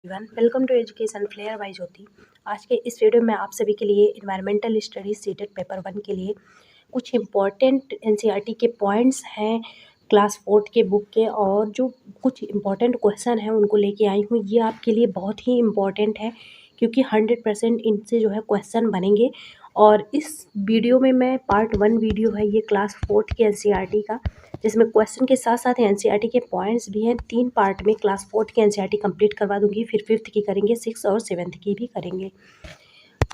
Welcome to education flair by Jyoti. आज के इस वीडियो में आप सभी के लिए एनवायरमेंटल स्टडीज सीटेड पेपर 1 के लिए कुछ इम्पॉर्टेंट एनसीईआरटी के पॉइंट्स हैं क्लास 4 के बुक के, और जो कुछ इम्पॉर्टेंट क्वेश्चन हैं उनको लेके आई हूँ। ये आपके लिए बहुत ही इम्पॉर्टेंट है क्योंकि 100% इनसे जो है क्वेश्चन बनेंगे। और इस वीडियो में मैं पार्ट 1 वीडियो है ये क्लास 4 के एनसीईआरटी का, जिसमें क्वेश्चन के साथ साथ एनसीईआरटी के पॉइंट्स भी हैं। 3 पार्ट में क्लास 4 की एनसीईआरटी कंप्लीट करवा दूंगी, फिर 5th की करेंगे, 6th और 7th की भी करेंगे।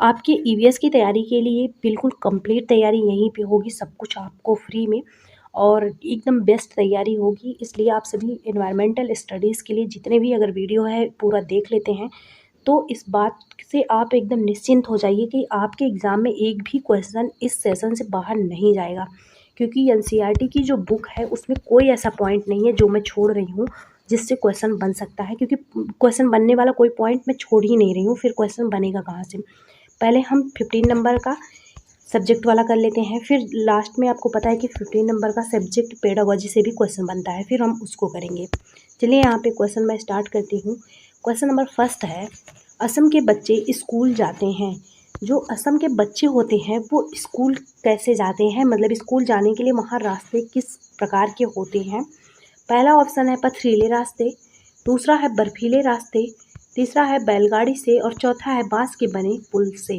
आपके ईवीएस की तैयारी के लिए बिल्कुल कंप्लीट तैयारी यहीं पे होगी, सब कुछ आपको फ्री में और एकदम बेस्ट तैयारी होगी। इसलिए आप सभी एनवायरमेंटल स्टडीज़ के लिए जितने भी अगर वीडियो है पूरा देख लेते हैं तो इस बात से आप एकदम निश्चिंत हो जाइए कि आपके एग्ज़ाम में एक भी क्वेश्चन इस सेशन से बाहर नहीं जाएगा, क्योंकि एनसीईआरटी की जो बुक है उसमें कोई ऐसा पॉइंट नहीं है जो मैं छोड़ रही हूँ जिससे क्वेश्चन बन सकता है, क्योंकि क्वेश्चन बनने वाला कोई पॉइंट मैं छोड़ ही नहीं रही हूँ। फिर क्वेश्चन बनेगा कहाँ से? पहले हम 15 नंबर का सब्जेक्ट वाला कर लेते हैं, फिर लास्ट में आपको पता है कि 15 नंबर का सब्जेक्ट पेडागोजी से भी क्वेश्चन बनता है, फिर हम उसको करेंगे। चलिए यहाँ पे क्वेश्चन मैं स्टार्ट करती हूँ। क्वेश्चन नंबर फर्स्ट है, असम के बच्चे स्कूल जाते हैं। जो असम के बच्चे होते हैं वो स्कूल कैसे जाते हैं, मतलब स्कूल जाने के लिए वहाँ रास्ते किस प्रकार के होते हैं? पहला ऑप्शन है पथरीले रास्ते, दूसरा है बर्फीले रास्ते, तीसरा है बैलगाड़ी से और चौथा है बांस के बने पुल से।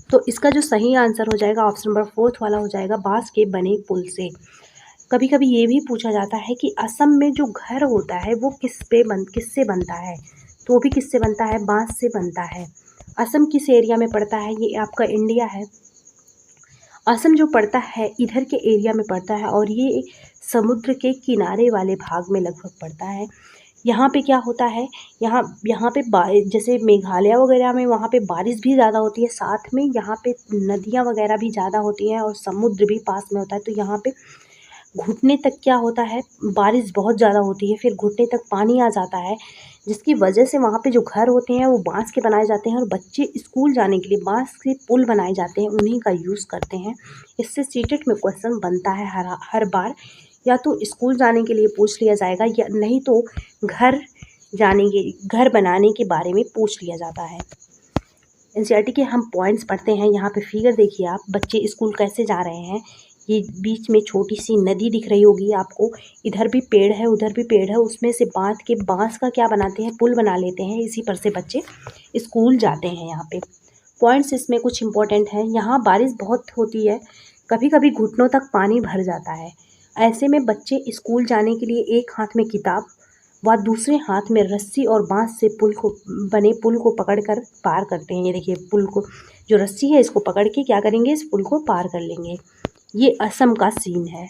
तो इसका जो सही आंसर हो जाएगा ऑप्शन नंबर 4 वाला हो जाएगा, बांस के बने पुल से। कभी कभी ये भी पूछा जाता है कि असम में जो घर होता है वो किससे बनता है? तो वो भी किससे बनता है? बांस से बनता है। असम किस एरिया में पड़ता है? ये आपका इंडिया है। असम जो पड़ता है इधर के एरिया में पड़ता है और ये समुद्र के किनारे वाले भाग में लगभग पड़ता है। यहाँ पे क्या होता है, यहाँ पे जैसे मेघालय वगैरह में वहाँ पे बारिश भी ज़्यादा होती है, साथ में यहाँ पे नदियाँ वगैरह भी ज़्यादा होती हैं और समुद्र भी पास में होता है। तो यहाँ पे घुटने तक क्या होता है, बारिश बहुत ज़्यादा होती है, फिर घुटने तक पानी आ जाता है, जिसकी वजह से वहाँ पे जो घर होते हैं वो बांस के बनाए जाते हैं और बच्चे स्कूल जाने के लिए बांस के पुल बनाए जाते हैं, उन्हीं का यूज़ करते हैं। इससे सीटेट में क्वेश्चन बनता है हर बार, या तो स्कूल जाने के लिए पूछ लिया जाएगा या नहीं तो घर बनाने के बारे में पूछ लिया जाता है। एनसीईआरटी के हम पॉइंट्स पढ़ते हैं। यहाँ पे फिगर देखिए आप, बच्चे स्कूल कैसे जा रहे हैं। ये बीच में छोटी सी नदी दिख रही होगी आपको, इधर भी पेड़ है उधर भी पेड़ है, उसमें से बांस का क्या बनाते हैं, पुल बना लेते हैं, इसी पर से बच्चे स्कूल जाते हैं। यहाँ पे पॉइंट्स इसमें कुछ इंपॉर्टेंट हैं। यहाँ बारिश बहुत होती है, कभी कभी घुटनों तक पानी भर जाता है। ऐसे में बच्चे स्कूल जाने के लिए एक हाथ में किताब व दूसरे हाथ में रस्सी और बांस से बने पुल को पकड़कर पार करते हैं। ये देखिए, पुल को जो रस्सी है इसको पकड़ के क्या करेंगे, इस पुल को पार कर लेंगे। ये असम का सीन है।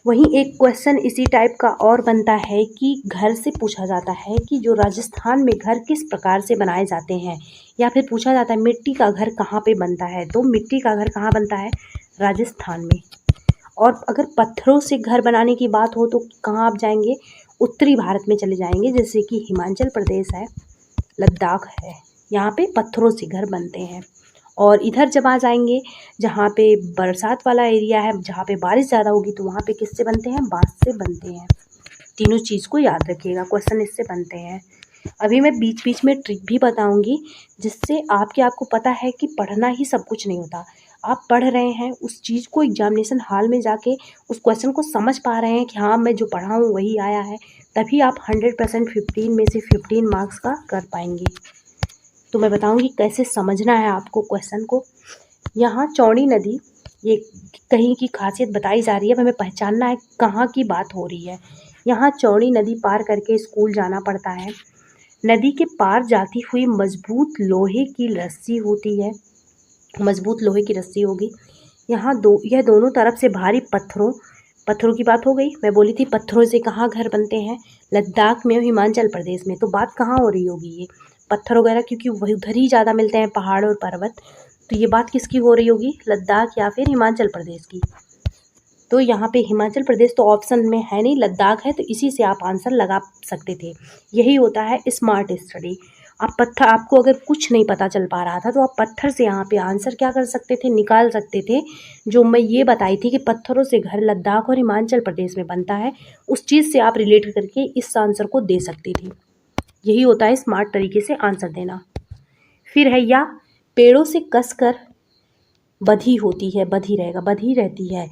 वहीं एक क्वेश्चन इसी टाइप का और बनता है कि घर से पूछा जाता है कि जो राजस्थान में घर किस प्रकार से बनाए जाते हैं, या फिर पूछा जाता है मिट्टी का घर कहाँ पे बनता है। तो मिट्टी का घर कहाँ बनता है? राजस्थान में। और अगर पत्थरों से घर बनाने की बात हो तो कहाँ आप जाएंगे? उत्तरी भारत में चले जाएंगे, जैसे कि हिमाचल प्रदेश है, लद्दाख है, यहाँ पे पत्थरों से घर बनते हैं। और इधर जब आ जाएंगे जहाँ पे बरसात वाला एरिया है, जहाँ पे बारिश ज़्यादा होगी, तो वहाँ पे किससे बनते हैं? बांस से बनते हैं। तीनों चीज़ को याद रखिएगा, क्वेश्चन इससे बनते हैं। अभी मैं बीच बीच में ट्रिक भी बताऊंगी, जिससे आपको पता है कि पढ़ना ही सब कुछ नहीं होता। आप पढ़ रहे हैं उस चीज़ को, एग्जामिनेशन हॉल में जाके उस क्वेश्चन को समझ पा रहे हैं कि हाँ मैं जो पढ़ा हूँ वही आया है, तभी आप 100% 15 में से 15 मार्क्स का कर पाएंगे। तो मैं बताऊंगी कैसे समझना है आपको क्वेश्चन को। यहाँ चौड़ी नदी, ये कहीं की खासियत बताई जा रही है, हमें पहचानना है कहाँ की बात हो रही है। यहाँ चौड़ी नदी पार करके स्कूल जाना पड़ता है। नदी के पार जाती हुई मजबूत लोहे की रस्सी होती है, मजबूत लोहे की रस्सी होगी। यह दोनों तरफ से भारी पत्थरों की बात हो गई। मैं बोली थी पत्थरों से कहाँ घर बनते हैं? लद्दाख में और हिमाचल प्रदेश में। तो बात कहाँ हो रही होगी? ये पत्थर वगैरह, क्योंकि वही उधर ही ज़्यादा मिलते हैं, पहाड़ और पर्वत। तो ये बात किसकी हो रही होगी? लद्दाख या फिर हिमाचल प्रदेश की। तो यहाँ पे हिमाचल प्रदेश तो ऑप्शन में है नहीं, लद्दाख है, तो इसी से आप आंसर लगा सकते थे। यही होता है स्मार्ट स्टडी। आपको अगर कुछ नहीं पता चल पा रहा था तो आप पत्थर से यहाँ पे आंसर क्या कर सकते थे? निकाल सकते थे। जो मैं ये बताई थी कि पत्थरों से घर लद्दाख और हिमाचल प्रदेश में बनता है, उस चीज़ से आप रिलेट करके इस आंसर को दे सकती थी। यही होता है स्मार्ट तरीके से आंसर देना। फिर है या पेड़ों से कसकर बधी होती है, बधी रहेगा, बधी रहती है,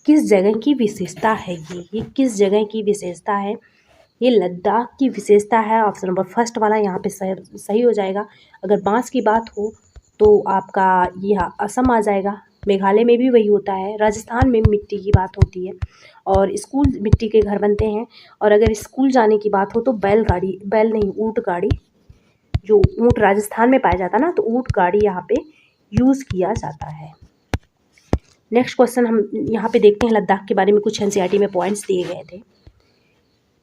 किस जगह की विशेषता है ये किस जगह की विशेषता है? ये लद्दाख की विशेषता है। ऑप्शन नंबर फर्स्ट वाला यहाँ पे सही हो जाएगा। अगर बांस की बात हो तो आपका यहाँ असम आ जाएगा। मेघालय में भी वही होता है। राजस्थान में मिट्टी की बात होती है और स्कूल मिट्टी के घर बनते हैं। और अगर स्कूल जाने की बात हो तो बैलगाड़ी, बैल नहीं ऊँट गाड़ी, जो ऊँट राजस्थान में पाया जाता है ना, तो ऊँट गाड़ी यहाँ पे यूज़ किया जाता है। नेक्स्ट क्वेश्चन हम यहाँ पे देखते हैं। लद्दाख के बारे में कुछ एनसीईआरटी में पॉइंट्स दिए गए थे।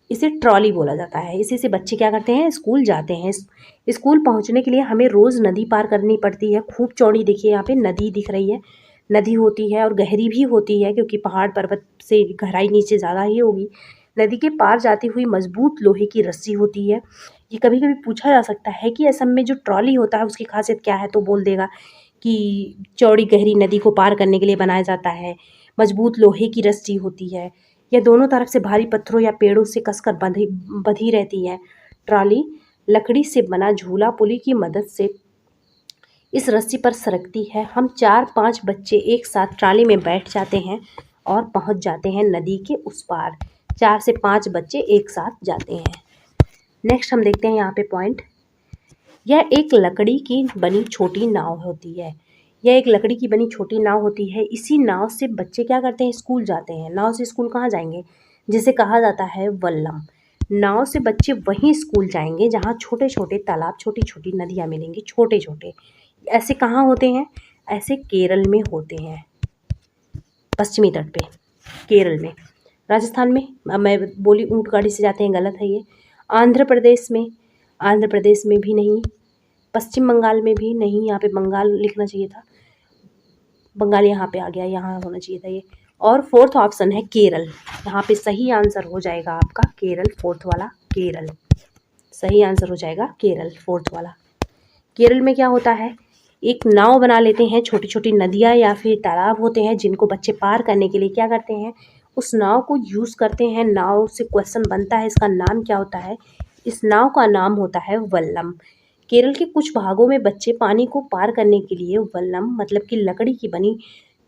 इसे ट्रॉली बोला जाता है। इसी से बच्चे क्या करते हैं, स्कूल जाते हैं। स्कूल पहुंचने के लिए हमें रोज़ नदी पार करनी पड़ती है। खूब चौड़ी देखिए यहाँ पे नदी दिख रही है, नदी होती है और गहरी भी होती है क्योंकि पहाड़ पर्वत से गहराई नीचे ज़्यादा ही होगी। नदी के पार जाती हुई मजबूत लोहे की रस्सी होती है। ये कभी कभी पूछा जा सकता है कि असम में जो ट्रॉली होता है उसकी खासियत क्या है, तो बोल देगा कि चौड़ी गहरी नदी को पार करने के लिए बनाया जाता है, मजबूत लोहे की रस्सी होती है, या दोनों तरफ से भारी पत्थरों या पेड़ों से कसकर बंधी रहती है। ट्रॉली लकड़ी से बना झूला पुली की मदद से इस रस्सी पर सरकती है। हम 4-5 बच्चे एक साथ ट्रॉली में बैठ जाते हैं और पहुंच जाते हैं नदी के उस पार। 4 से 5 बच्चे एक साथ जाते हैं। नेक्स्ट हम देखते हैं यहाँ पे पॉइंट। यह एक लकड़ी की बनी छोटी नाव होती है। यह एक लकड़ी की बनी छोटी नाव होती है। इसी नाव से बच्चे क्या करते हैं, स्कूल जाते हैं। नाव से स्कूल कहाँ जाएंगे, जिसे कहा जाता है वल्लम। नाव से बच्चे वहीं स्कूल जाएंगे जहाँ छोटे छोटे तालाब, छोटी छोटी नदियाँ मिलेंगी, छोटे छोटे। ऐसे कहाँ होते हैं, ऐसे केरल में होते हैं, पश्चिमी तट पे केरल में। राजस्थान में मैं बोली ऊँट गाड़ी से जाते हैं, गलत है ये। आंध्र प्रदेश में भी नहीं, पश्चिम बंगाल में भी नहीं, यहाँ पे बंगाल लिखना चाहिए था, बंगाल यहाँ पे आ गया, यहाँ होना चाहिए था ये। और फोर्थ ऑप्शन है केरल। यहाँ पे सही आंसर हो जाएगा आपका केरल, फोर्थ वाला केरल सही आंसर हो जाएगा, केरल फोर्थ वाला। केरल में क्या होता है, एक नाव बना लेते हैं, छोटी छोटी नदियाँ या फिर तालाब होते हैं जिनको बच्चे पार करने के लिए क्या करते हैं, उस नाव को यूज़ करते हैं। नाव से क्वेश्चन बनता है, इसका नाम क्या होता है, इस नाव का नाम होता है वल्लम। केरल के कुछ भागों में बच्चे पानी को पार करने के लिए वल्लम मतलब कि लकड़ी की बनी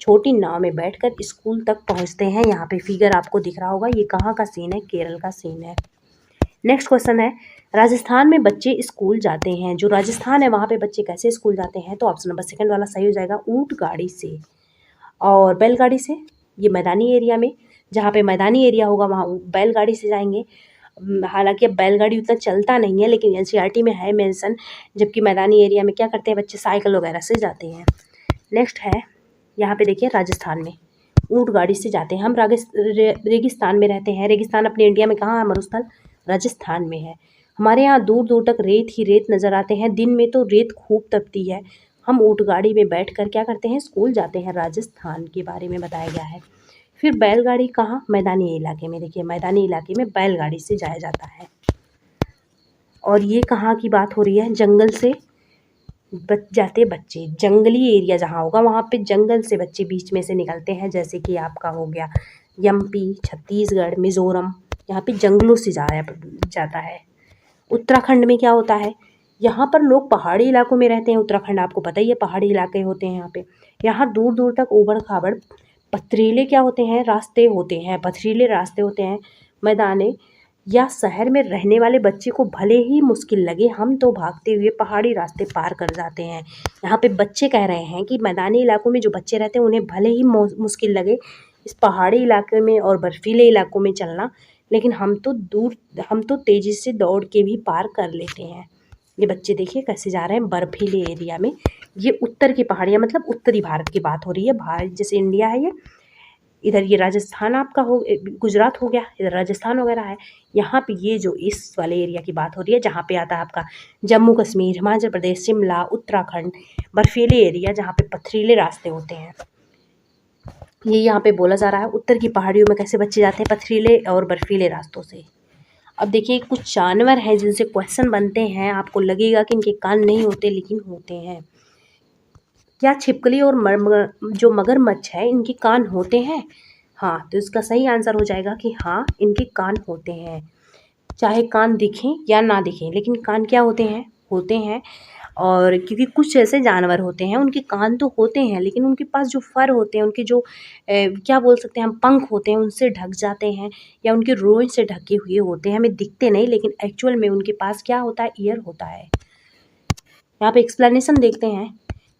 छोटी नाव में बैठकर स्कूल तक पहुंचते हैं। यहाँ पे फिगर आपको दिख रहा होगा, ये कहाँ का सीन है, केरल का सीन है। नेक्स्ट क्वेश्चन है, राजस्थान में बच्चे स्कूल जाते हैं। जो राजस्थान है वहाँ पे बच्चे कैसे स्कूल जाते हैं, तो ऑप्शन नंबर सेकंड वाला सही हो जाएगा, ऊँट गाड़ी से और बैलगाड़ी से। ये मैदानी एरिया में, जहाँ पे मैदानी एरिया होगा वहाँ बैलगाड़ी से जाएंगे। हालांकि अब बैलगाड़ी उतना चलता नहीं है लेकिन एनसीईआरटी में है मेंशन, जबकि मैदानी एरिया में क्या करते हैं बच्चे, साइकिल वगैरह से जाते हैं। नेक्स्ट है यहाँ पे देखिए, राजस्थान में ऊँट गाड़ी से जाते हैं। हम रेगिस्तान में रहते हैं। रेगिस्तान अपने इंडिया में कहाँ है, मरुस्थल राजस्थान में है। हमारे यहाँ दूर दूर तक रेत ही रेत नज़र आते हैं, दिन में तो रेत खूब तपती है। हम ऊँट गाड़ी में बैठकर क्या करते हैं, स्कूल जाते हैं। राजस्थान के बारे में बताया गया है। फिर बैलगाड़ी कहाँ, मैदानी इलाके में। देखिए मैदानी इलाके में बैलगाड़ी से जाया जाता है। और ये कहाँ की बात हो रही है, जंगल से जाते बच्चे, जंगली एरिया जहाँ होगा वहाँ पे जंगल से बच्चे बीच में से निकलते हैं, जैसे कि आपका हो गया एमपी, छत्तीसगढ़, मिज़ोरम, यहाँ पे जंगलों से जाता है। उत्तराखंड में क्या होता है, यहाँ पर लोग पहाड़ी इलाकों में रहते हैं। उत्तराखंड आपको पता ही है, पहाड़ी इलाके होते हैं यहाँ पे। यहाँ दूर दूर तक ऊबड़ खाबड़ पथरीले क्या होते हैं, रास्ते होते हैं, पथरीले रास्ते होते हैं। मैदाने या शहर में रहने वाले बच्चे को भले ही मुश्किल लगे, हम तो भागते हुए पहाड़ी रास्ते पार कर जाते हैं। यहाँ पे बच्चे कह रहे हैं कि मैदानी इलाकों में जो बच्चे रहते हैं उन्हें भले ही मुश्किल लगे इस पहाड़ी इलाके में और बर्फीले इलाकों में चलना, लेकिन हम तो तेज़ी से दौड़ के भी पार कर लेते हैं। ये बच्चे देखिए कैसे जा रहे हैं बर्फीले एरिया में। ये उत्तर की पहाड़ियाँ, मतलब उत्तरी भारत की बात हो रही है। भारत जैसे इंडिया है ये, इधर ये राजस्थान आपका हो, गुजरात हो गया, इधर राजस्थान वगैरह है। यहाँ पे ये जो इस वाले एरिया की बात हो रही है जहाँ पे आता है आपका जम्मू कश्मीर, हिमाचल प्रदेश, शिमला, उत्तराखंड, बर्फीले एरिया जहाँ पे पथरीले रास्ते होते हैं। ये यहाँ पे बोला जा रहा है उत्तर की पहाड़ियों में कैसे बच्चे जाते हैं, पथरीले और बर्फीले रास्तों से। अब देखिए कुछ जानवर हैं जिनसे क्वेश्चन बनते हैं, आपको लगेगा कि इनके कान नहीं होते लेकिन होते हैं। क्या छिपकली और जो मगरमच्छ है इनके कान होते हैं? हाँ, तो इसका सही आंसर हो जाएगा कि हाँ, इनके कान होते हैं। चाहे कान दिखें या ना दिखें, लेकिन कान क्या होते हैं। और क्योंकि कुछ ऐसे जानवर होते हैं उनके कान तो होते हैं, लेकिन उनके पास जो फर होते हैं, उनके जो क्या बोल सकते हैं हम, पंख होते हैं, उनसे ढक जाते हैं, या उनके रोए से ढके हुए होते हैं। हमें दिखते नहीं, लेकिन एक्चुअल में उनके पास क्या होता है, ईयर होता है। यहाँ पे एक्सप्लेनेशन देखते हैं।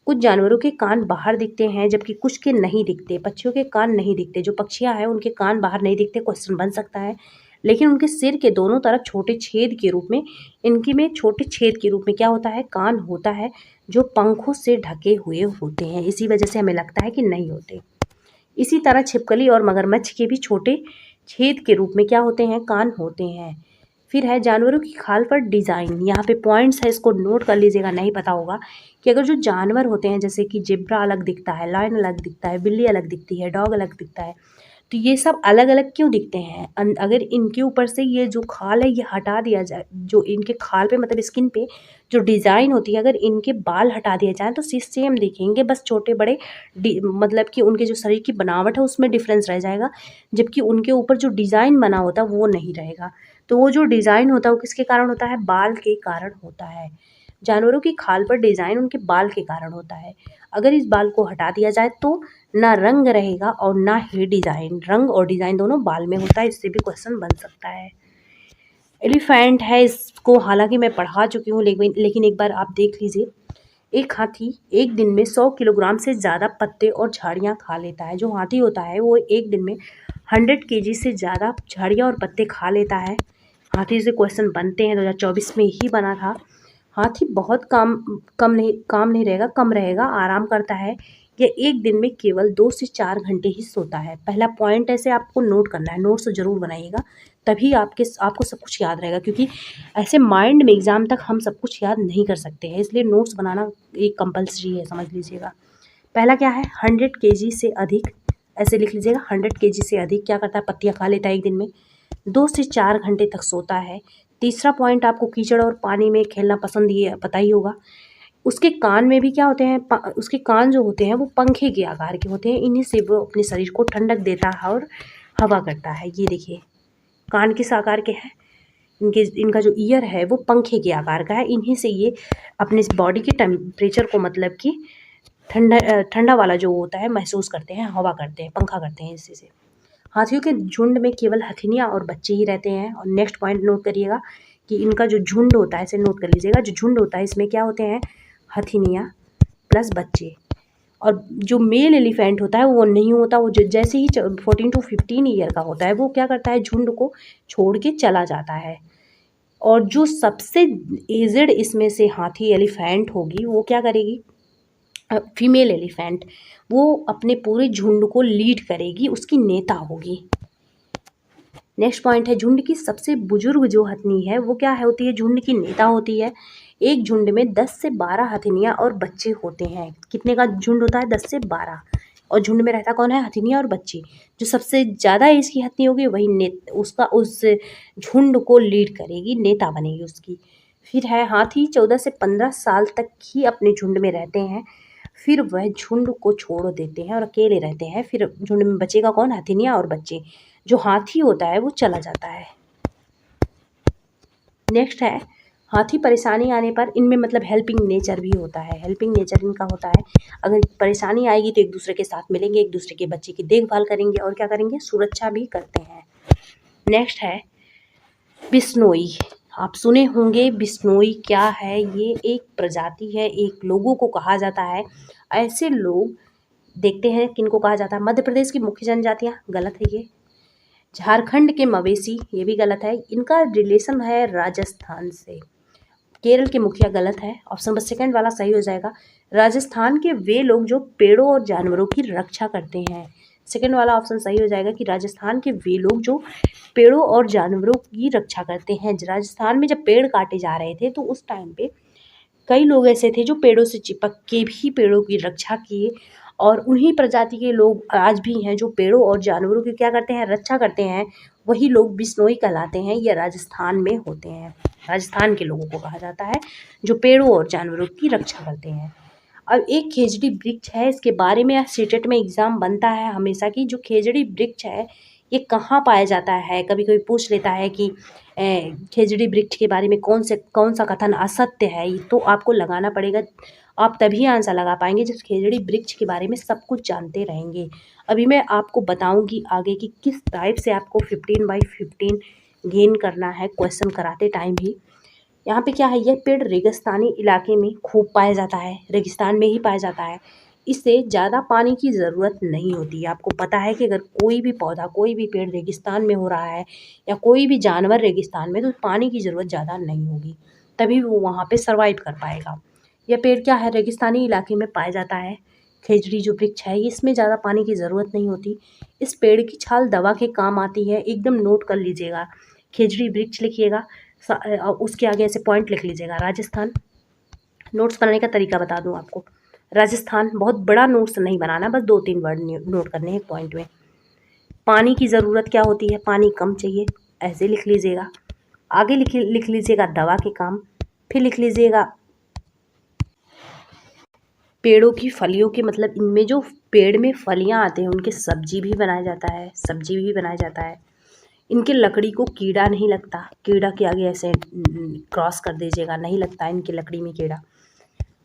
कुछ जानवरों के कान बाहर दिखते हैं जबकि कुछ के नहीं दिखते। पक्षियों के कान नहीं दिखते। जो पक्षियाँ हैं उनके कान बाहर नहीं दिखते, क्वेश्चन बन सकता है। लेकिन उनके सिर के दोनों तरफ छोटे छेद के रूप में, इनकी में छोटे छेद के रूप में क्या होता है, कान होता है, जो पंखों से ढके हुए होते हैं। इसी वजह से हमें लगता है कि नहीं होते। इसी तरह छिपकली और मगरमच्छ के भी छोटे छेद के रूप में क्या होते हैं, कान होते हैं। फिर है जानवरों की खाल पर डिज़ाइन। यहाँ पे पॉइंट्स है, इसको नोट कर लीजिएगा। नहीं पता होगा कि अगर जो जानवर होते हैं, जैसे कि जेब्रा अलग दिखता है, लायन अलग दिखता है, बिल्ली अलग दिखती है, डॉग अलग दिखता है, तो ये सब अलग अलग क्यों दिखते हैं। अगर इनके ऊपर से ये जो खाल है ये हटा दिया जाए, जो इनके खाल पे मतलब स्किन पे जो डिज़ाइन होती है, अगर इनके बाल हटा दिए जाए तो सेम दिखेंगे, बस छोटे बड़े मतलब कि उनके जो शरीर की बनावट है उसमें डिफरेंस रह जाएगा, जबकि उनके ऊपर जो डिज़ाइन बना होता है वो नहीं रहेगा। तो वो जो डिज़ाइन होता है वो किसके कारण होता है, बाल के कारण होता है। जानवरों की खाल पर डिज़ाइन उनके बाल के कारण होता है। अगर इस बाल को हटा दिया जाए तो ना रंग रहेगा और ना ही डिज़ाइन। रंग और डिज़ाइन दोनों बाल में होता है, इससे भी क्वेश्चन बन सकता है। एलिफेंट है, इसको हालांकि मैं पढ़ा चुकी हूँ, लेकिन एक बार आप देख लीजिए। एक हाथी एक दिन में 100 किलोग्राम से ज़्यादा पत्ते और झाड़ियाँ खा लेता है। जो हाथी होता है वो एक दिन में 100 केजी से ज़्यादा झाड़ियाँ और पत्ते खा लेता है। हाथी से क्वेश्चन बनते हैं, 2024 में ही बना था। हाथी बहुत काम नहीं रहेगा, कम रहेगा, आराम करता है। यह एक दिन में केवल 2 से 4 घंटे ही सोता है। पहला पॉइंट ऐसे आपको नोट करना है, नोट्स ज़रूर बनाइएगा, तभी आपको सब कुछ याद रहेगा, क्योंकि ऐसे माइंड में एग्ज़ाम तक हम सब कुछ याद नहीं कर सकते हैं, इसलिए नोट्स बनाना एक कंपल्सरी है, समझ लीजिएगा। पहला क्या है, 100 केजी से अधिक, ऐसे लिख लीजिएगा। 100 केजी से अधिक क्या करता है, पत्तियाँ खा लेता है एक दिन में, 2 से 4 घंटे तक सोता है। तीसरा पॉइंट, आपको कीचड़ और पानी में खेलना पसंद, ये पता ही होगा। उसके कान में भी क्या होते हैं, उसके कान जो होते हैं वो पंखे के आकार के होते हैं। इन्हीं से वो अपने शरीर को ठंडक देता है और हवा करता है। ये देखिए, कान किस आकार के हैं, इनका जो ईयर है वो पंखे के आकार का है। इन्हीं से ये अपने बॉडी के टेम्परेचर को, मतलब कि ठंडा वाला जो होता है, महसूस करते हैं, हवा करते हैं, पंखा करते हैं इसी से। हाथियों के झुंड में केवल हथिनियाँ और बच्चे ही रहते हैं। और नेक्स्ट पॉइंट नोट करिएगा कि इनका जो झुंड होता है, इसे नोट कर लीजिएगा। जो झुंड होता है इसमें क्या होते हैं, हथिनियाँ प्लस बच्चे। और जो मेल एलिफेंट होता है वो नहीं होता, वो जैसे ही 14 to 15 ईयर का होता है वो क्या करता है, झुंड को छोड़ के चला जाता है। और जो सबसे एजड इसमें से हाथी एलिफेंट होगी वो क्या करेगी, फीमेल एलिफेंट, वो अपने पूरे झुंड को लीड करेगी, उसकी नेता होगी। नेक्स्ट पॉइंट है, झुंड की सबसे बुजुर्ग जो हथनी है वो क्या है, होती है, झुंड की नेता होती है। एक झुंड में 10 से 12 हथनियाँ और बच्चे होते हैं। कितने का झुंड होता है, 10 से 12। और झुंड में रहता कौन है, हथनियाँ और बच्चे। जो सबसे ज़्यादा एज की हथनी होगी वही उस झुंड को लीड करेगी, नेता बनेगी उसकी। फिर है, हाथी 14 से 15 साल तक ही अपने झुंड में रहते हैं, फिर वह झुंड को छोड़ देते हैं और अकेले रहते हैं। फिर झुंड में बचेगा कौन, हथिनियाँ और बच्चे। जो हाथी होता है वो चला जाता है। नेक्स्ट है, हाथी परेशानी आने पर, इनमें मतलब हेल्पिंग नेचर भी होता है। हेल्पिंग नेचर इनका होता है, अगर परेशानी आएगी तो एक दूसरे के साथ मिलेंगे, एक दूसरे के बच्चे की देखभाल करेंगे और क्या करेंगे, सुरक्षा भी करते हैं। नेक्स्ट है बिश्नोई। आप सुने होंगे बिश्नोई क्या है, ये एक प्रजाति है, एक लोगों को कहा जाता है। ऐसे लोग देखते हैं किनको कहा जाता है, मध्य प्रदेश की मुख्य जनजातियाँ, गलत है ये। झारखंड के मवेशी, ये भी गलत है। इनका रिलेशन है राजस्थान से। केरल के मुखिया, गलत है। ऑप्शन नंबर सेकंड वाला सही हो जाएगा। राजस्थान के वे लोग जो पेड़ों और जानवरों की रक्षा करते हैं। सेकंड वाला ऑप्शन सही हो जाएगा कि राजस्थान के वे लोग जो पेड़ों और जानवरों की रक्षा करते हैं। राजस्थान में जब पेड़ काटे जा रहे थे तो उस टाइम पे कई लोग ऐसे थे जो पेड़ों से चिपक के भी पेड़ों की रक्षा किए, और उन्हीं प्रजाति के लोग आज भी हैं जो पेड़ों और जानवरों की क्या करते हैं, रक्षा करते हैं। वही लोग बिश्नोई कहलाते हैं। ये राजस्थान में होते हैं। राजस्थान के लोगों को कहा जाता है जो पेड़ों और जानवरों की रक्षा करते हैं। अब एक खेजड़ी वृक्ष है, इसके बारे में सीटेट में एग्ज़ाम बनता है हमेशा की। जो खेजड़ी वृक्ष है ये कहाँ पाया जाता है। कभी कभी पूछ लेता है कि खेजड़ी वृक्ष के बारे में कौन सा कथन असत्य है, तो आपको लगाना पड़ेगा। आप तभी आंसर लगा पाएंगे जब खेजड़ी वृक्ष के बारे में सब कुछ जानते रहेंगे। अभी मैं आपको बताऊंगी आगे कि किस टाइप से आपको 15/15 गेन करना है क्वेश्चन कराते टाइम ही। यहाँ पे क्या है, यह पेड़ रेगिस्तानी इलाके में खूब पाया जाता है, रेगिस्तान में ही पाया जाता है। इससे ज़्यादा पानी की ज़रूरत नहीं होती है। आपको पता है कि अगर कोई भी पौधा, कोई भी पेड़ रेगिस्तान में हो रहा है या कोई भी जानवर रेगिस्तान में, तो पानी की ज़रूरत ज़्यादा नहीं होगी, तभी वो वहाँ पे सर्वाइव कर पाएगा। यह पेड़ क्या है, रेगिस्तानी इलाके में पाया जाता है। खेजड़ी जो वृक्ष है, इसमें ज़्यादा पानी की ज़रूरत नहीं होती। इस पेड़ की छाल दवा के काम आती है, एकदम नोट कर लीजिएगा। खेजड़ी वृक्ष लिखिएगा, उसके आगे ऐसे पॉइंट लिख लीजिएगा। राजस्थान, नोट्स बनाने का तरीका बता दूं आपको। राजस्थान, बहुत बड़ा नोट्स नहीं बनाना, बस 2-3 वर्ड नोट करने हैं पॉइंट में। पानी की ज़रूरत क्या होती है, पानी कम चाहिए, ऐसे लिख लीजिएगा। आगे लिख लीजिएगा दवा के काम। फिर लिख लीजिएगा पेड़ों की फलियों के, मतलब इनमें जो पेड़ में फलियां आते हैं उनके सब्जी भी बनाया जाता है, सब्जी भी बनाया जाता है। इनके लकड़ी को कीड़ा नहीं लगता, कीड़ा के आगे ऐसे क्रॉस कर दीजिएगा, नहीं लगता इनकी लकड़ी में कीड़ा।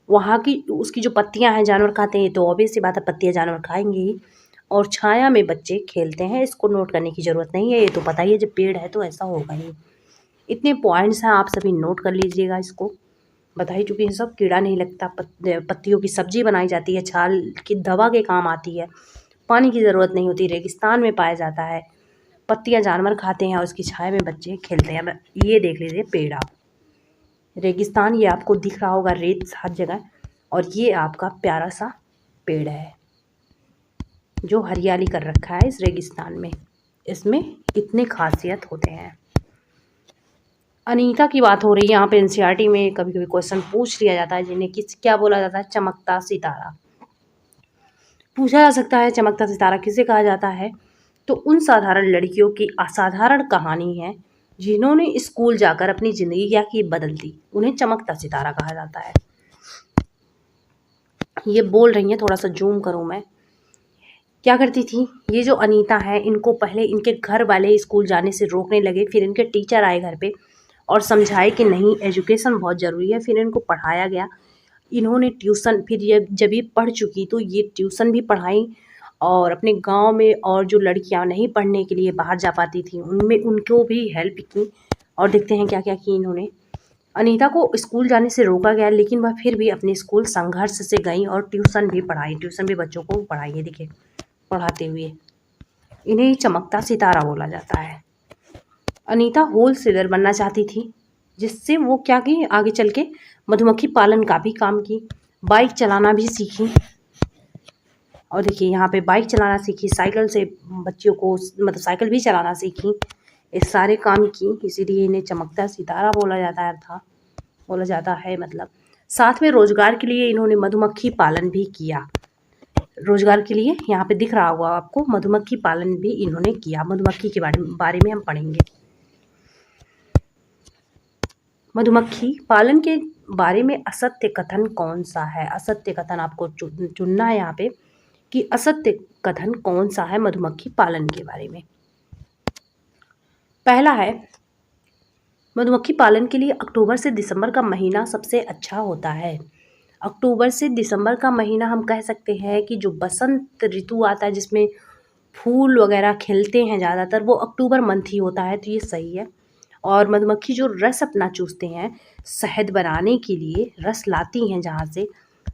वहाँ की उसकी जो पत्तियां हैं जानवर खाते हैं, तो ऑब्वियस सी बात है पत्तियां जानवर खाएंगे ही। और छाया में बच्चे खेलते हैं, इसको नोट करने की ज़रूरत नहीं है, ये तो पता ही है जब पेड़ है तो ऐसा होगा ही। इतने पॉइंट्स हैं, आप सभी नोट कर लीजिएगा। इसको बता ही चुकी हैं सब। कीड़ा नहीं लगता, पत्तियों की सब्जी बनाई जाती है, छाल की दवा के काम आती है, पानी की ज़रूरत नहीं होती, रेगिस्तान में पाया जाता है, पत्तियां जानवर खाते हैं और उसकी छाया में बच्चे खेलते हैं। अब ये देख लीजिए पेड़, आप रेगिस्तान, ये आपको दिख रहा होगा रेत हर जगह, और ये आपका प्यारा सा पेड़ है जो हरियाली कर रखा है इस रेगिस्तान में। इसमें इतने खासियत होते हैं। अनीता की बात हो रही है यहाँ पे। एनसीईआरटी में कभी कभी क्वेश्चन पूछ लिया जाता है जिन्हें क्या बोला जाता है, चमकता सितारा। पूछा जा सकता है चमकता सितारा किसे कहा जाता है, तो उन साधारण लड़कियों की असाधारण कहानी है जिन्होंने स्कूल जाकर अपनी ज़िंदगी क्या की, बदल दी, उन्हें चमकता सितारा कहा जाता है। ये बोल रही हैं, थोड़ा सा जूम करूँ मैं। क्या करती थी ये जो अनीता है, इनको पहले इनके घर वाले स्कूल जाने से रोकने लगे, फिर इनके टीचर आए घर पे और समझाए कि नहीं, एजुकेशन बहुत ज़रूरी है, फिर इनको पढ़ाया गया। इन्होंने ट्यूशन, फिर जब ये पढ़ चुकी तो ये ट्यूशन भी पढ़ाई, और अपने गांव में और जो लड़कियां नहीं पढ़ने के लिए बाहर जा पाती थी उनमें उनको भी हेल्प की। और देखते हैं क्या क्या की इन्होंने। अनीता को स्कूल जाने से रोका गया, लेकिन वह फिर भी अपने स्कूल संघर्ष से गई और ट्यूशन भी पढ़ाई, ट्यूशन भी बच्चों को पढ़ाई है, देखिए पढ़ाते हुए। इन्हें चमकता सितारा बोला जाता है। अनीता होल सेलर बनना चाहती थी, जिससे वो क्या की, आगे चल के मधुमक्खी पालन का भी काम की, बाइक चलाना भी सीखी। और देखिए यहाँ पे बाइक चलाना सीखी, साइकिल से बच्चियों को, मतलब साइकिल भी चलाना सीखी, इस सारे काम की, इसीलिए इन्हें चमकता सितारा बोला जाता है मतलब। साथ में रोजगार के लिए इन्होंने मधुमक्खी पालन भी किया। रोजगार के लिए यहाँ पे दिख रहा होगा आपको, मधुमक्खी पालन भी इन्होंने किया। मधुमक्खी के बारे में हम पढ़ेंगे। मधुमक्खी पालन के बारे में असत्य कथन कौन सा है, असत्य कथन आपको चुनना है यहाँ पे कि असत्य कथन कौन सा है मधुमक्खी पालन के बारे में। पहला है, मधुमक्खी पालन के लिए अक्टूबर से दिसंबर का महीना सबसे अच्छा होता है। अक्टूबर से दिसंबर का महीना हम कह सकते हैं कि जो बसंत ऋतु आता है जिसमें फूल वगैरह खिलते हैं ज़्यादातर, वो अक्टूबर मंथ ही होता है, तो ये सही है। और मधुमक्खी जो रस अपना चूसते हैं शहद बनाने के लिए, रस लाती हैं जहाँ से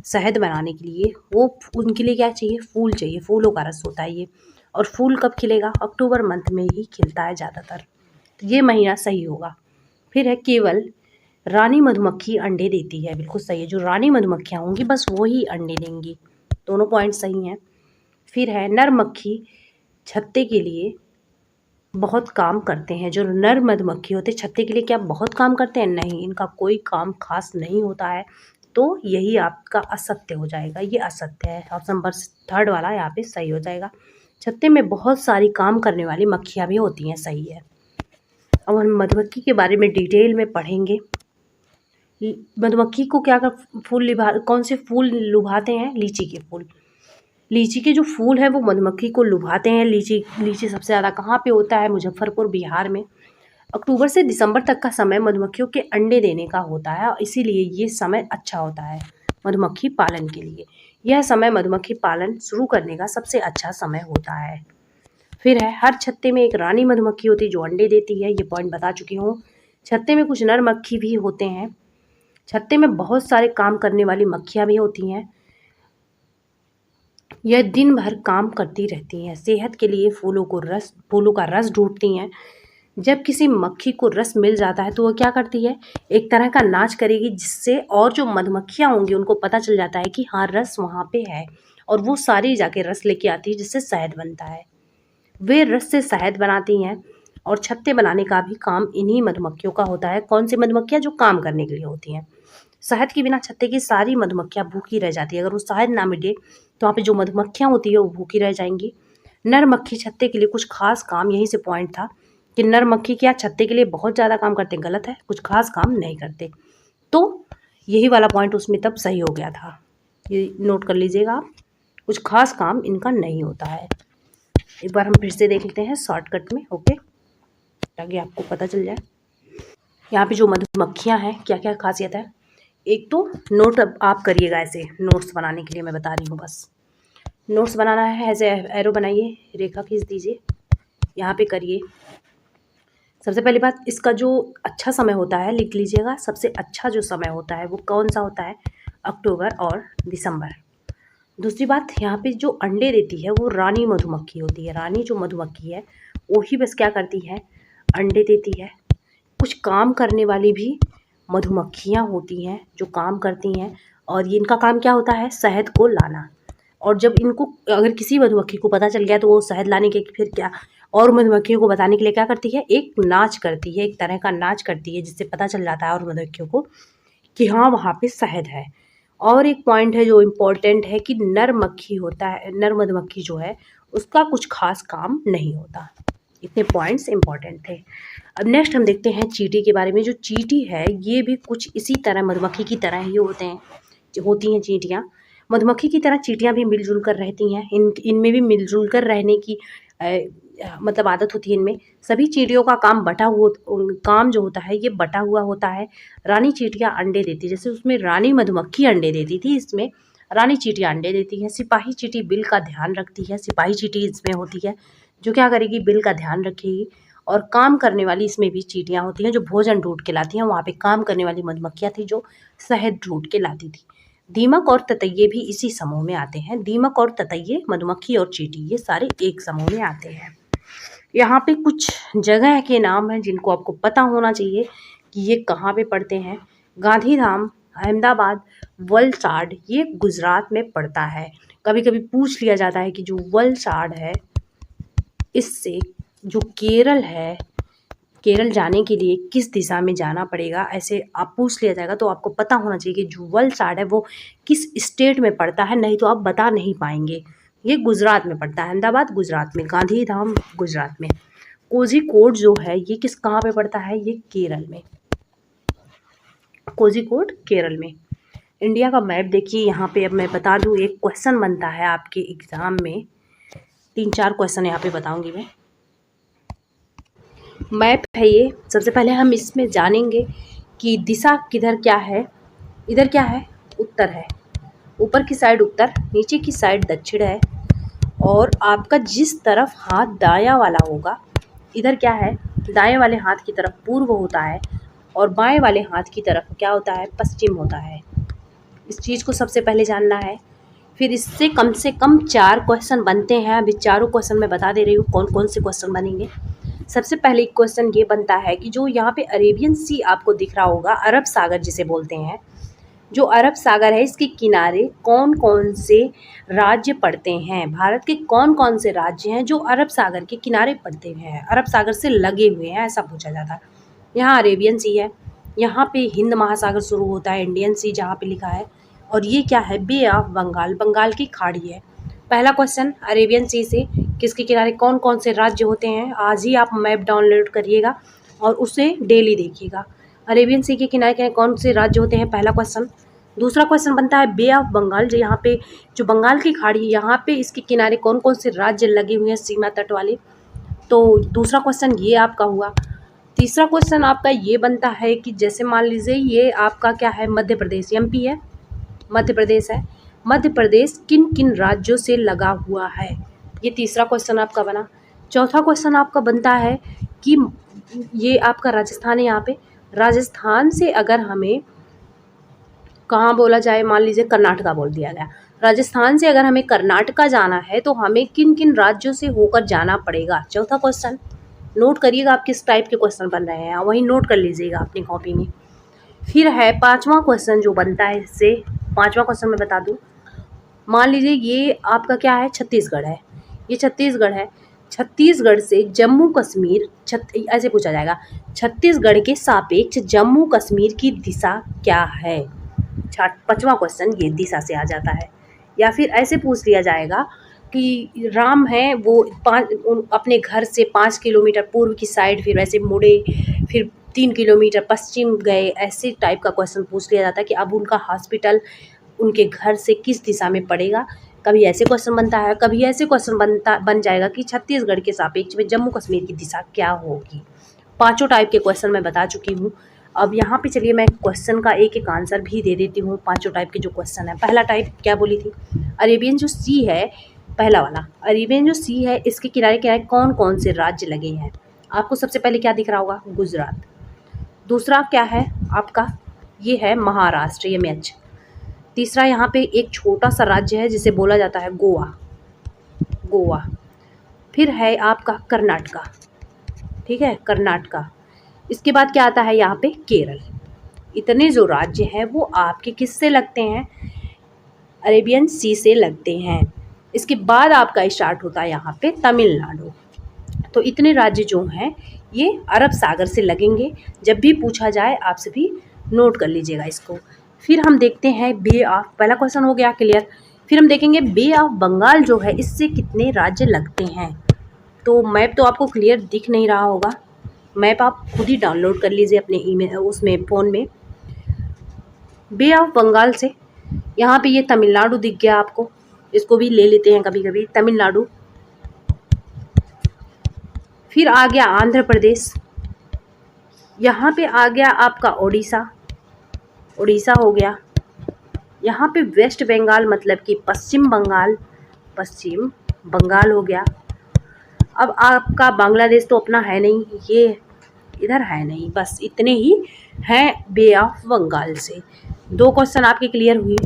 शहद बनाने के लिए, वो उनके लिए क्या चाहिए, फूल चाहिए, फूलों का रस होता है ये। और फूल कब खिलेगा, अक्टूबर मंथ में ही खिलता है ज़्यादातर, तो ये महीना सही होगा। फिर है, केवल रानी मधुमक्खी अंडे देती है, बिल्कुल सही है, जो रानी मधुमक्खियाँ होंगी बस वो ही अंडे देंगी, दोनों पॉइंट सही हैं। फिर है, नर मक्खी छत्ते के लिए बहुत काम करते हैं। जो नर मधुमक्खी होते हैं छत्ते के लिए क्या बहुत काम करते हैं, नहीं, इनका कोई काम खास नहीं होता है, तो यही आपका असत्य हो जाएगा, ये असत्य है। ऑप्शन नंबर 3 वाला यहाँ पे सही हो जाएगा। छत्ते में बहुत सारी काम करने वाली मक्खियाँ भी होती हैं, सही है। अब हम मधुमक्खी के बारे में डिटेल में पढ़ेंगे। मधुमक्खी को क्या कर फूल कौन से फूल लुभाते हैं, लीची के फूल। लीची के जो फूल हैं वो मधुमक्खी को लुभाते हैं। लीची लीची सबसे ज़्यादा कहाँ पे होता है? मुजफ्फरपुर, बिहार में। अक्टूबर से दिसंबर तक का समय मधुमक्खियों के अंडे देने का होता है और इसीलिए ये समय अच्छा होता है मधुमक्खी पालन के लिए। यह समय मधुमक्खी पालन शुरू करने का सबसे अच्छा समय होता है। फिर है, हर छत्ते में एक रानी मधुमक्खी होती है जो अंडे देती है। ये पॉइंट बता चुकी हूँ। छत्ते में कुछ नर मक्खी भी होते हैं। छत्ते में बहुत सारे काम करने वाली मक्खियाँ भी होती हैं। यह दिन भर काम करती रहती हैं। सेहत के लिए फूलों का रस ढूंढती हैं। जब किसी मक्खी को रस मिल जाता है तो वो क्या करती है? एक तरह का नाच करेगी, जिससे और जो मधुमक्खियाँ होंगी उनको पता चल जाता है कि हाँ, रस वहाँ पे है, और वो सारी जाके रस लेके आती है, जिससे शहद बनता है। वे रस से शहद बनाती हैं और छत्ते बनाने का भी काम इन्हीं मधुमक्खियों का होता है। कौन सी मधुमक्खियाँ? जो काम करने के लिए होती हैं। शहद के बिना छत्ते की सारी मधुमक्खियाँ भूखी रह जाती है। अगर वो शहद ना मिले तो वहाँ पे जो मधुमक्खियाँ होती है वो भूखी रह जाएंगी। नर मक्खी छत्ते के लिए कुछ खास काम, यहीं से पॉइंट था कि नर मक्खी क्या छत्ते के लिए बहुत ज़्यादा काम करते हैं? गलत है, कुछ खास काम नहीं करते। तो यही वाला पॉइंट उसमें तब सही हो गया था। ये नोट कर लीजिएगा आप, कुछ खास काम इनका नहीं होता है। एक बार हम फिर से देख लेते हैं शॉर्टकट में, ओके, ताकि आपको पता चल जाए। यहाँ पे जो मधुमक्खियाँ हैं क्या क्या खासियत है। एक तो नोट अब आप करिएगा, ऐसे नोट्स बनाने के लिए मैं बता रही हूँ बस। नोट्स बनाना है, ऐसे एरो बनाइए, रेखा खींच दीजिए, यहाँ पे करिए। सबसे पहली बात, इसका जो अच्छा समय होता है लिख लीजिएगा। सबसे अच्छा जो समय होता है वो कौन सा होता है? अक्टूबर और दिसंबर। दूसरी बात, यहाँ पे जो अंडे देती है वो रानी मधुमक्खी होती है। रानी जो मधुमक्खी है वही बस क्या करती है? अंडे देती है। कुछ काम करने वाली भी मधुमक्खियाँ होती हैं जो काम करती हैं, और ये इनका काम क्या होता है? शहद को लाना। और जब इनको, अगर किसी मधुमक्खी को पता चल गया तो वो शहद लाने के फिर क्या, और मधुमक्खियों को बताने के लिए क्या करती है? एक नाच करती है, एक तरह का नाच करती है, जिससे पता चल जाता है और मधुमक्खियों को कि हाँ, वहाँ पे शहद है। और एक पॉइंट है जो इम्पोर्टेंट है कि नर मक्खी होता है, नर मधुमक्खी जो है उसका कुछ खास काम नहीं होता। इतने पॉइंट्स इंपॉर्टेंट थे। अब नेक्स्ट हम देखते हैं चींटी के बारे में। जो चींटी है ये भी कुछ इसी तरह मधुमक्खी की तरह ही होती हैं चींटियाँ। मधुमक्खी की तरह चींटियाँ भी मिलजुल कर रहती हैं। इनमें भी मिलजुल कर रहने की मतलब आदत होती है इनमें। सभी चींटियों का काम जो होता है ये बटा हुआ होता है। रानी चींटियाँ अंडे देती है, जैसे उसमें रानी मधुमक्खी अंडे देती थी, इसमें रानी चींटियाँ अंडे देती हैं। सिपाही चींटी बिल का ध्यान रखती है। सिपाही चींटी इसमें होती है जो क्या करेगी? बिल का ध्यान रखेगी। और काम करने वाली इसमें भी चींटियाँ होती हैं जो भोजन ढूंढ के लाती हैं। वहाँ पे काम करने वाली मधुमक्खियाँ थी जो शहद ढूंढ के लाती थी। दीमक और ततैये भी इसी समूह में आते हैं। दीमक और ततैये, मधुमक्खी और चींटी, ये सारे एक समूह में आते हैं। यहाँ पे कुछ जगह के नाम हैं जिनको आपको पता होना चाहिए कि ये कहाँ पे पड़ते हैं। गांधीधाम, अहमदाबाद, वलसाड, ये गुजरात में पड़ता है। कभी कभी पूछ लिया जाता है कि जो वलसाड है इससे जो केरल है, केरल जाने के लिए किस दिशा में जाना पड़ेगा, ऐसे आप पूछ लिया जाएगा तो आपको पता होना चाहिए कि जो वलसाड है वो किस स्टेट में पड़ता है, नहीं तो आप बता नहीं पाएंगे। ये गुजरात में पड़ता है। अहमदाबाद गुजरात में, गांधीधाम गुजरात में। कोझिकोड जो है ये कहाँ पे पड़ता है? ये केरल में। कोझिकोड केरल में। इंडिया का मैप देखिए यहाँ पे। अब मैं बता दूँ, एक क्वेश्चन बनता है आपके एग्ज़ाम में, 3-4 क्वेश्चन यहाँ पे बताऊँगी मैं। मैप है ये। सबसे पहले हम इसमें जानेंगे कि दिशा किधर क्या है। इधर क्या है? उत्तर है। ऊपर की साइड उत्तर, नीचे की साइड दक्षिण है। और आपका जिस तरफ हाथ दायां वाला होगा, इधर क्या है? दाएं वाले हाथ की तरफ पूर्व होता है और बाएं वाले हाथ की तरफ क्या होता है? पश्चिम होता है। इस चीज़ को सबसे पहले जानना है। फिर इससे कम से कम 4 क्वेश्चन बनते हैं। अभी चारों क्वेश्चन मैं बता दे रही हूँ कौन कौन से क्वेश्चन बनेंगे। सबसे पहले क्वेश्चन ये बनता है कि जो यहाँ पे अरेबियन सी आपको दिख रहा होगा, अरब सागर जिसे बोलते हैं, जो अरब सागर है इसके किनारे कौन कौन से राज्य पड़ते हैं? भारत के कौन कौन से राज्य हैं जो अरब सागर के किनारे पड़ते हैं, अरब सागर से लगे हुए हैं, ऐसा पूछा जाता है। यहाँ अरेबियन सी है, यहाँ पे हिंद महासागर शुरू होता है, इंडियन सी जहाँ पे लिखा है, और ये क्या है? बे ऑफ बंगाल, बंगाल की खाड़ी है। पहला क्वेश्चन, अरेबियन सी से किसके किनारे कौन कौन से राज्य होते हैं? आज ही आप मैप डाउनलोड करिएगा और उसे डेली देखिएगा। अरेबियन सी के किनारे कौन से राज्य होते हैं? पहला क्वेश्चन। दूसरा क्वेश्चन बनता है बे ऑफ बंगाल, जो यहाँ पे जो बंगाल की खाड़ी यहाँ पे इसके किनारे कौन कौन से राज्य लगे हुए हैं सीमा तट वाले। तो दूसरा क्वेश्चन ये आपका हुआ। तीसरा क्वेश्चन आपका ये बनता है कि जैसे मान लीजिए ये आपका क्या है, मध्य प्रदेश, एमपी है, मध्य प्रदेश है, मध्य प्रदेश किन किन राज्यों से लगा हुआ है, ये तीसरा क्वेश्चन आपका बना। चौथा क्वेश्चन आपका बनता है कि ये आपका राजस्थान है, यहाँ पे राजस्थान से अगर हमें कहाँ बोला जाए, मान लीजिए कर्नाटका बोल दिया गया, राजस्थान से अगर हमें कर्नाटका जाना है तो हमें किन किन राज्यों से होकर जाना पड़ेगा, चौथा क्वेश्चन। नोट करिएगा आप किस टाइप के क्वेश्चन बन रहे हैं, वही नोट कर लीजिएगा अपनी कॉपी में। फिर है पांचवा क्वेश्चन जो बनता है, इससे पांचवा क्वेश्चन मैं बता दूं, मान लीजिए ये आपका क्या है, छत्तीसगढ़ है, ये छत्तीसगढ़ है, छत्तीसगढ़ से जम्मू कश्मीर ऐसे पूछा जाएगा, छत्तीसगढ़ के सापेक्ष जम्मू कश्मीर की दिशा क्या है, पांचवा क्वेश्चन ये दिशा से आ जाता है। या फिर ऐसे पूछ लिया जाएगा कि राम है वो अपने घर से 5 किलोमीटर पूर्व की साइड फिर वैसे मुड़े, फिर 3 किलोमीटर पश्चिम गए, ऐसे टाइप का क्वेश्चन पूछ लिया जाता है कि अब उनका हॉस्पिटल उनके घर से किस दिशा में पड़ेगा। कभी ऐसे क्वेश्चन बनता है, कभी ऐसे क्वेश्चन बन जाएगा कि छत्तीसगढ़ के सापेक्ष में जम्मू कश्मीर की दिशा क्या होगी। पांचों टाइप के क्वेश्चन मैं बता चुकी हूँ। अब यहाँ पे चलिए मैं क्वेश्चन का एक एक आंसर भी दे देती हूँ, पांचों टाइप के जो क्वेश्चन है। पहला टाइप क्या बोली थी, अरेबियन जो सी है, पहला वाला अरेबियन जो सी है इसके किनारे किनारे कौन कौन से राज्य लगे हैं। आपको सबसे पहले क्या दिख रहा होगा, गुजरात। दूसरा क्या है आपका, ये है महाराष्ट्र, ये मैच। तीसरा यहाँ पे एक छोटा सा राज्य है जिसे बोला जाता है गोवा, गोवा। फिर है आपका कर्नाटका, ठीक है, कर्नाटका। इसके बाद क्या आता है यहाँ पे, केरल। इतने जो राज्य हैं वो आपके किससे लगते हैं, अरेबियन सी से लगते हैं। इसके बाद आपका स्टार्ट होता है यहाँ पे तमिलनाडु। तो इतने राज्य जो हैं ये अरब सागर से लगेंगे। जब भी पूछा जाए आप सभी नोट कर लीजिएगा इसको। फिर हम देखते हैं बे ऑफ, पहला क्वेश्चन हो गया क्लियर। फिर हम देखेंगे बे ऑफ बंगाल जो है इससे कितने राज्य लगते हैं। तो मैप तो आपको क्लियर दिख नहीं रहा होगा, मैप आप खुद ही डाउनलोड कर लीजिए अपने ईमेल उसमें फ़ोन में। बे ऑफ बंगाल से यहाँ पे ये तमिलनाडु दिख गया आपको, इसको भी ले लेते हैं कभी कभी, तमिलनाडु। फिर आ गया आंध्र प्रदेश, यहाँ पे आ गया आपका उड़ीसा, उड़ीसा हो गया। यहाँ पे वेस्ट बंगाल मतलब कि पश्चिम बंगाल, पश्चिम बंगाल हो गया। अब आपका बांग्लादेश तो अपना है नहीं, ये इधर है नहीं, बस इतने ही हैं बे ऑफ बंगाल से। दो क्वेश्चन आपके क्लियर हुए।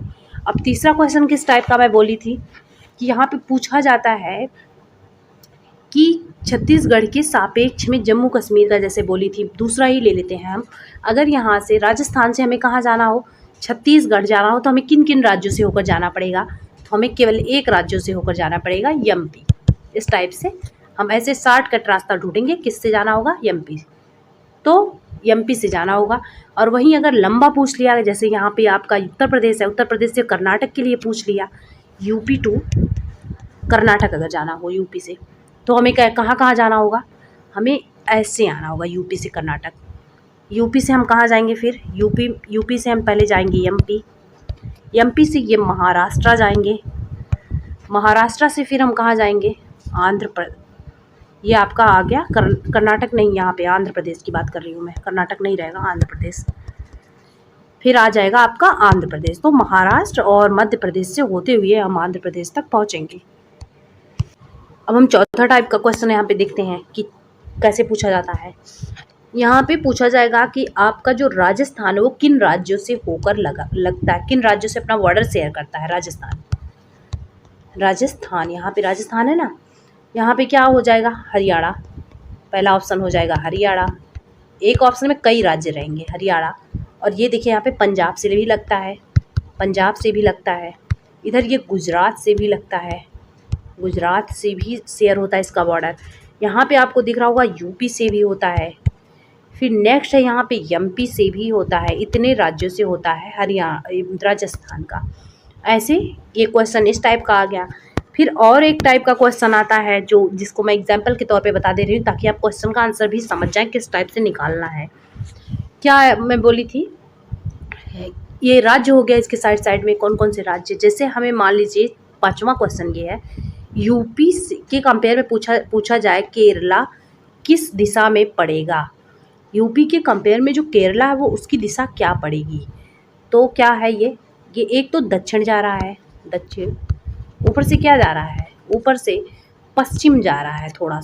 अब तीसरा क्वेश्चन किस टाइप का मैं बोली थी कि यहाँ पे पूछा जाता है कि छत्तीसगढ़ के सापेक्ष में जम्मू कश्मीर का, जैसे बोली थी, दूसरा ही ले लेते हैं हम। अगर यहाँ से राजस्थान से हमें कहाँ जाना हो, छत्तीसगढ़ जाना हो, तो हमें किन किन राज्यों से होकर जाना पड़ेगा, तो हमें केवल एक राज्यों से होकर जाना पड़ेगा, एमपी। इस टाइप से हम ऐसे शॉर्टकट रास्ता ढूंढेंगे, किससे जाना होगा, एमपी, तो एमपी से जाना होगा। और वहीं अगर लंबा पूछ लिया, जैसे यहाँ पे आपका उत्तर प्रदेश है, उत्तर प्रदेश से कर्नाटक के लिए पूछ लिया, यूपी टू कर्नाटक अगर जाना हो यूपी से, तो हमें कहाँ कहाँ जाना होगा, हमें ऐसे आना होगा यूपी से कर्नाटक। यूपी से हम कहाँ जाएंगे, फिर यूपी से हम पहले जाएंगे एमपी, एमपी से ये महाराष्ट्र जाएंगे, महाराष्ट्र से फिर हम कहाँ जाएंगे, आंध्र प्रदेश। ये आपका आ गया कर्नाटक नहीं, यहाँ पे आंध्र प्रदेश की बात कर रही हूँ मैं, कर्नाटक नहीं रहेगा, आंध्र प्रदेश। फिर आ जाएगा आपका आंध्र प्रदेश। तो महाराष्ट्र और मध्य प्रदेश से होते हुए हम आंध्र प्रदेश तक पहुँचेंगे। अब हम चौथा टाइप का क्वेश्चन यहाँ पे देखते हैं कि कैसे पूछा जाता है। यहाँ पे पूछा जाएगा कि आपका जो राजस्थान है वो किन राज्यों से होकर लगता है, किन राज्यों से अपना बॉर्डर शेयर करता है राजस्थान। राजस्थान, यहाँ पे राजस्थान है ना, यहाँ पे क्या हो जाएगा, हरियाणा। पहला ऑप्शन हो जाएगा हरियाणा। एक ऑप्शन में कई राज्य रहेंगे, हरियाणा। और ये देखिए यहाँ पे पंजाब से भी लगता है, पंजाब से भी लगता है। इधर ये गुजरात से भी लगता है, गुजरात से भी शेयर होता है इसका बॉर्डर। यहाँ पे आपको दिख रहा होगा यूपी से भी होता है। फिर नेक्स्ट है यहाँ पे एमपी से भी होता है। इतने राज्यों से होता है हरियाणा, राजस्थान का। ऐसे ये क्वेश्चन इस टाइप का आ गया। फिर और एक टाइप का क्वेश्चन आता है जो जिसको मैं एग्जाम्पल के तौर पे बता दे रही हूँ, ताकि आप क्वेश्चन का आंसर भी समझ जाएं किस टाइप से निकालना है। क्या मैं बोली थी ये राज्य हो गया, इसके साइड साइड में कौन कौन से राज्य, जैसे हमें मान लीजिए 5वां क्वेश्चन ये है, यूपी के कंपेयर में पूछा जाए केरला किस दिशा में पड़ेगा। यूपी के कंपेयर में जो केरला है वो उसकी दिशा क्या पड़ेगी। तो क्या है ये एक तो दक्षिण जा रहा है, दक्षिण, ऊपर से क्या जा रहा है, ऊपर से पश्चिम जा रहा है, थोड़ा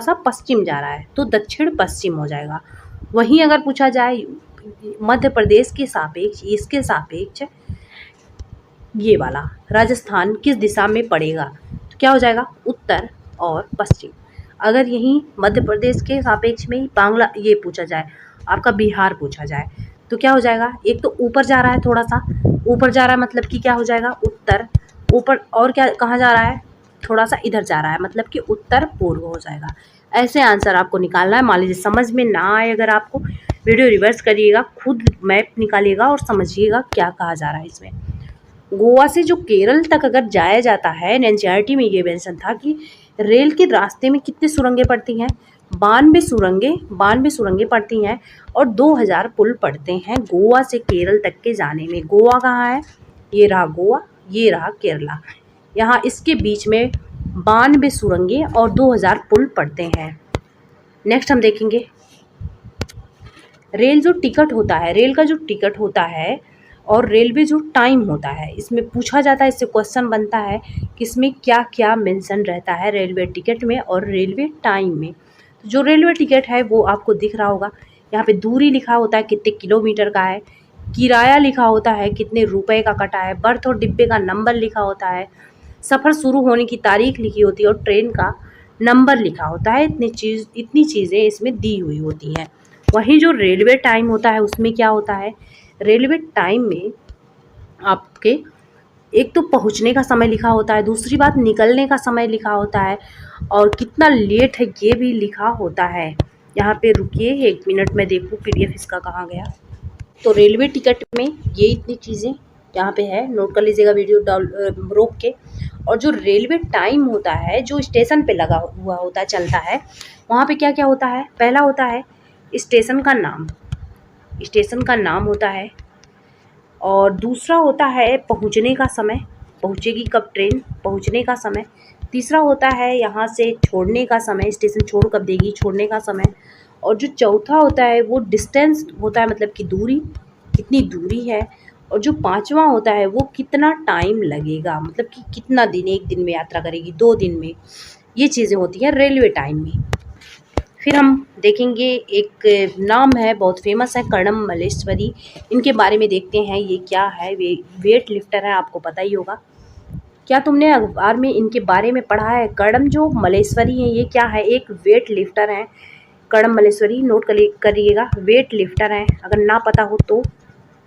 सा पश्चिम जा रहा है, तो दक्षिण पश्चिम हो जाएगा। वहीं अगर पूछा जाए मध्य प्रदेश के सापेक्ष, इसके सापेक्ष ये वाला राजस्थान किस दिशा में पड़ेगा, तो क्या हो जाएगा, उत्तर और पश्चिम। अगर यहीं मध्य प्रदेश के सापेक्ष में ही बांग्ला ये पूछा जाए, आपका बिहार पूछा जाए, तो क्या हो जाएगा, एक तो ऊपर जा रहा है, थोड़ा सा ऊपर जा रहा है, मतलब कि क्या हो जाएगा, उत्तर, ऊपर और क्या कहाँ जा रहा है, थोड़ा सा इधर जा रहा है, मतलब कि उत्तर पूर्व हो जाएगा। ऐसे आंसर आपको निकालना है। मान लीजिए समझ में ना आए अगर आपको, वीडियो रिवर्स करिएगा, खुद मैप निकालिएगा और समझिएगा क्या कहा जा रहा है इसमें। गोवा से जो केरल तक अगर जाया जाता है, एनसीईआरटी में ये मेंशन था कि रेल के रास्ते में कितनी सुरंगें पड़ती हैं, 92 सुरंगें पड़ती हैं और 2000 पुल पड़ते हैं गोवा से केरल तक के जाने में। गोवा कहाँ है, ये रहा गोवा, ये रहा केरला, यहाँ इसके बीच में 92 सुरंगें और 2000 पुल पड़ते हैं। नेक्स्ट हम देखेंगे रेल का जो टिकट होता है और रेलवे जो टाइम होता है, इसमें पूछा जाता है, इससे क्वेश्चन बनता है कि इसमें क्या क्या मेंशन रहता है रेलवे टिकट में और रेलवे टाइम में। तो जो रेलवे टिकट है वो आपको दिख रहा होगा, यहाँ पे दूरी लिखा होता है कितने किलोमीटर का है, किराया लिखा होता है कितने रुपए का कटा है, बर्थ और डिब्बे का नंबर लिखा होता है, सफ़र शुरू होने की तारीख लिखी होती है और ट्रेन का नंबर लिखा होता है। इतनी चीज़ें इसमें दी हुई होती हैं। वहीं जो रेलवे टाइम होता है उसमें क्या होता है, रेलवे टाइम में आपके एक तो पहुंचने का समय लिखा होता है, दूसरी बात निकलने का समय लिखा होता है और कितना लेट है ये भी लिखा होता है। यहाँ पे रुकिए 1 मिनट में देखूँ PDF इसका कहाँ गया। तो रेलवे टिकट में ये इतनी चीज़ें यहाँ पे है, नोट कर लीजिएगा वीडियो रोक के। और जो रेलवे टाइम होता है जो स्टेशन पे लगा हुआ होता है, चलता है, वहाँ पे क्या क्या होता है, पहला होता है स्टेशन का नाम होता है और दूसरा होता है पहुँचने का समय, पहुँचेगी कब ट्रेन, पहुँचने का समय। तीसरा होता है यहाँ से छोड़ने का समय, स्टेशन छोड़ कब देगी, छोड़ने का समय। और जो चौथा होता है वो डिस्टेंस होता है, मतलब कि दूरी, कितनी दूरी है। और जो 5वां होता है वो कितना टाइम लगेगा, मतलब कि कितना दिन, 1 दिन में यात्रा करेगी, 2 दिन में। ये चीज़ें होती हैं रेलवे टाइम में। फिर हम देखेंगे एक नाम है बहुत फेमस है, कर्णम मल्लेश्वरी, इनके बारे में देखते हैं ये क्या है। वे वेट लिफ्टर है, आपको पता ही होगा। क्या तुमने अखबार में इनके बारे में पढ़ा है। कर्णम जो मल्लेश्वरी हैं ये क्या है, एक वेट लिफ्टर हैं। कर्णम मल्लेश्वरी नोट करिएगा, वेट लिफ्टर हैं। अगर ना पता हो तो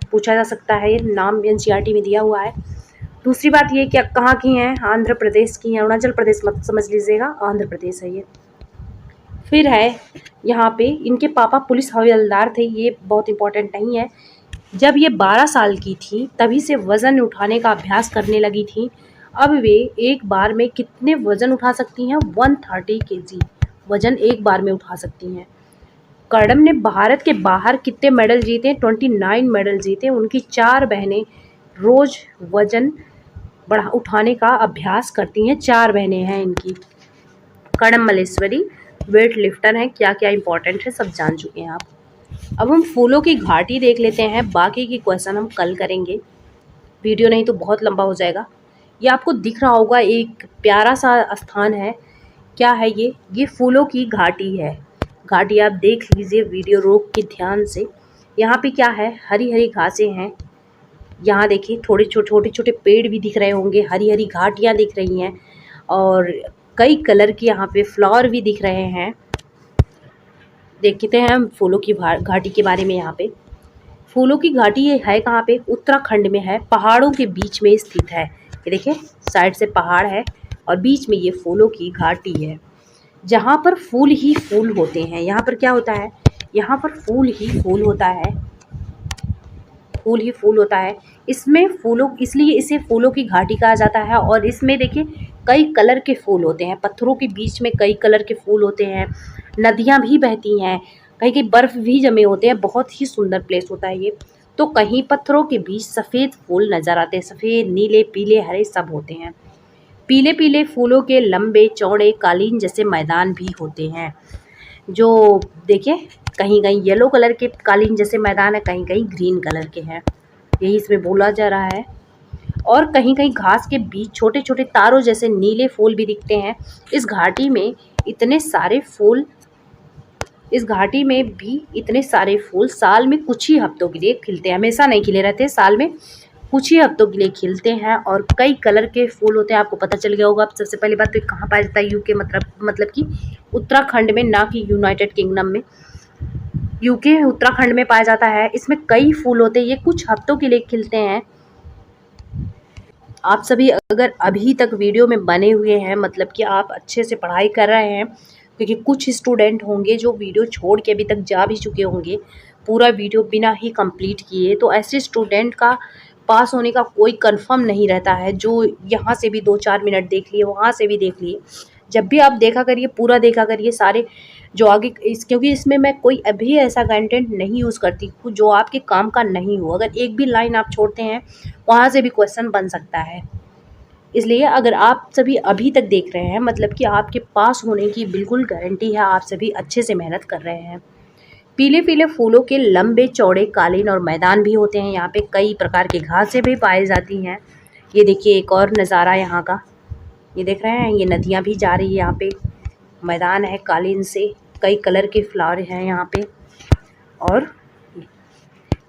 पूछा जा सकता है, ये नाम एनसीईआरटी में दिया हुआ है। दूसरी बात ये क्या कहाँ की हैं, आंध्र प्रदेश की हैं, अरुणाचल प्रदेश मत समझ लीजिएगा, आंध्र प्रदेश है ये। फिर है यहाँ पे इनके पापा पुलिस हवलदार थे, ये बहुत इंपॉर्टेंट नहीं है। जब ये 12 साल की थी तभी से वज़न उठाने का अभ्यास करने लगी थी। अब वे एक बार में कितने वज़न उठा सकती हैं, 130 kg वज़न एक बार में उठा सकती हैं। कर्णम ने भारत के बाहर कितने मेडल जीते, 29 मेडल जीते। उनकी 4 बहनें रोज़ वज़न उठाने का अभ्यास करती हैं, 4 बहनें हैं इनकी। कर्णम मल्लेश्वरी वेट लिफ्टर हैं। क्या क्या इंपॉर्टेंट है सब जान चुके हैं आप। अब हम फूलों की घाटी देख लेते हैं, बाकी की क्वेश्चन हम कल करेंगे, वीडियो नहीं तो बहुत लंबा हो जाएगा। ये आपको दिख रहा होगा एक प्यारा सा स्थान है, क्या है ये फूलों की घाटी है। घाटी आप देख लीजिए वीडियो रोक के ध्यान से। यहाँ पे क्या है, हरी हरी घासें हैं। यहाँ देखिए थोड़े छोटे छोटे पेड़ भी दिख रहे होंगे, हरी हरी घाटियाँ दिख रही हैं और कई कलर की यहाँ पे फ्लावर भी दिख रहे हैं। देखते हैं हम फूलों की घाटी के बारे में। यहाँ पे फूलों की घाटी ये है कहाँ पे, उत्तराखंड में है, पहाड़ों के बीच में स्थित है। ये देखिए साइड से पहाड़ है और बीच में ये फूलों की घाटी है, जहाँ पर फूल ही फूल होते हैं। यहाँ पर क्या होता है, यहाँ पर फूल ही फूल होता है, फूल ही फूल होता है। इसमें फूलों, इसलिए इसे फूलों की घाटी कहा जाता है। और इसमें देखिए कई कलर के फूल होते हैं, पत्थरों के बीच में कई कलर के फूल होते हैं, नदियाँ भी बहती हैं, कहीं कहीं बर्फ़ भी जमे होते हैं। बहुत ही सुंदर प्लेस होता है ये। तो कहीं पत्थरों के बीच सफ़ेद फूल नज़र आते हैं। सफ़ेद, नीले, पीले, हरे सब होते हैं। पीले पीले फूलों के लंबे चौड़े कालीन जैसे मैदान भी होते हैं। जो देखिए, कहीं कहीं येलो कलर के कालीन जैसे मैदान है, कहीं कहीं ग्रीन कलर के हैं, यही इसमें बोला जा रहा है। और कहीं कहीं घास के बीच छोटे छोटे तारों जैसे नीले फूल भी दिखते हैं। इस घाटी में इतने सारे फूल इस घाटी में भी इतने सारे फूल साल में कुछ ही हफ्तों के लिए खिलते हैं, हमेशा नहीं खिले रहते, साल में कुछ ही हफ्तों के लिए खिलते हैं। और कई कलर के फूल होते हैं, आपको पता चल गया होगा। अब सबसे पहली बात तो कहाँ पाया जाता है? यूके, मतलब कि उत्तराखंड में, ना कि यूनाइटेड किंगडम में। यूके उत्तराखंड में पाया जाता है। इसमें कई फूल होते हैं, ये कुछ हफ्तों के लिए खिलते हैं। आप सभी अगर अभी तक वीडियो में बने हुए हैं, मतलब कि आप अच्छे से पढ़ाई कर रहे हैं, क्योंकि कुछ स्टूडेंट होंगे जो वीडियो छोड़ के अभी तक जा भी चुके होंगे पूरा वीडियो बिना ही कंप्लीट किए। तो ऐसे स्टूडेंट का पास होने का कोई कंफर्म नहीं रहता है, जो यहाँ से भी 2-4 मिनट देख लिए, वहाँ से भी देख लिए। जब भी आप देखा करिए, पूरा देखा करिए सारे जो आगे क्योंकि इसमें मैं कोई अभी ऐसा कंटेंट नहीं यूज़ करती जो आपके काम का नहीं हो। अगर एक भी लाइन आप छोड़ते हैं, वहाँ से भी क्वेश्चन बन सकता है। इसलिए अगर आप सभी अभी तक देख रहे हैं, मतलब कि आपके पास होने की बिल्कुल गारंटी है, आप सभी अच्छे से मेहनत कर रहे हैं। पीले पीले फूलों के लंबे चौड़े कालीन और मैदान भी होते हैं। यहाँ पे कई प्रकार की घासें भी पाई जाती हैं। ये देखिए एक और नज़ारा यहाँ का, ये देख रहे हैं, ये नदियाँ भी जा रही है यहाँ पे। मैदान है कालीन से, कई कलर के फ्लावर हैं यहाँ पे। और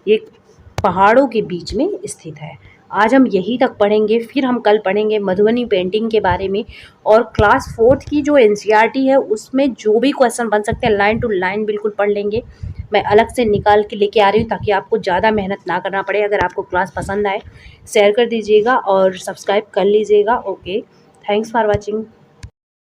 ये पहाड़ों के बीच में स्थित है। आज हम यहीं तक पढ़ेंगे, फिर हम कल पढ़ेंगे मधुबनी पेंटिंग के बारे में। और क्लास 4th की जो एनसीईआरटी है, उसमें जो भी क्वेश्चन बन सकते हैं लाइन टू लाइन बिल्कुल पढ़ लेंगे। मैं अलग से निकाल के लेके आ रही हूँ ताकि आपको ज़्यादा मेहनत ना करना पड़े। अगर आपको क्लास पसंद आए शेयर कर दीजिएगा और सब्सक्राइब कर लीजिएगा। Okay, thanks for watching.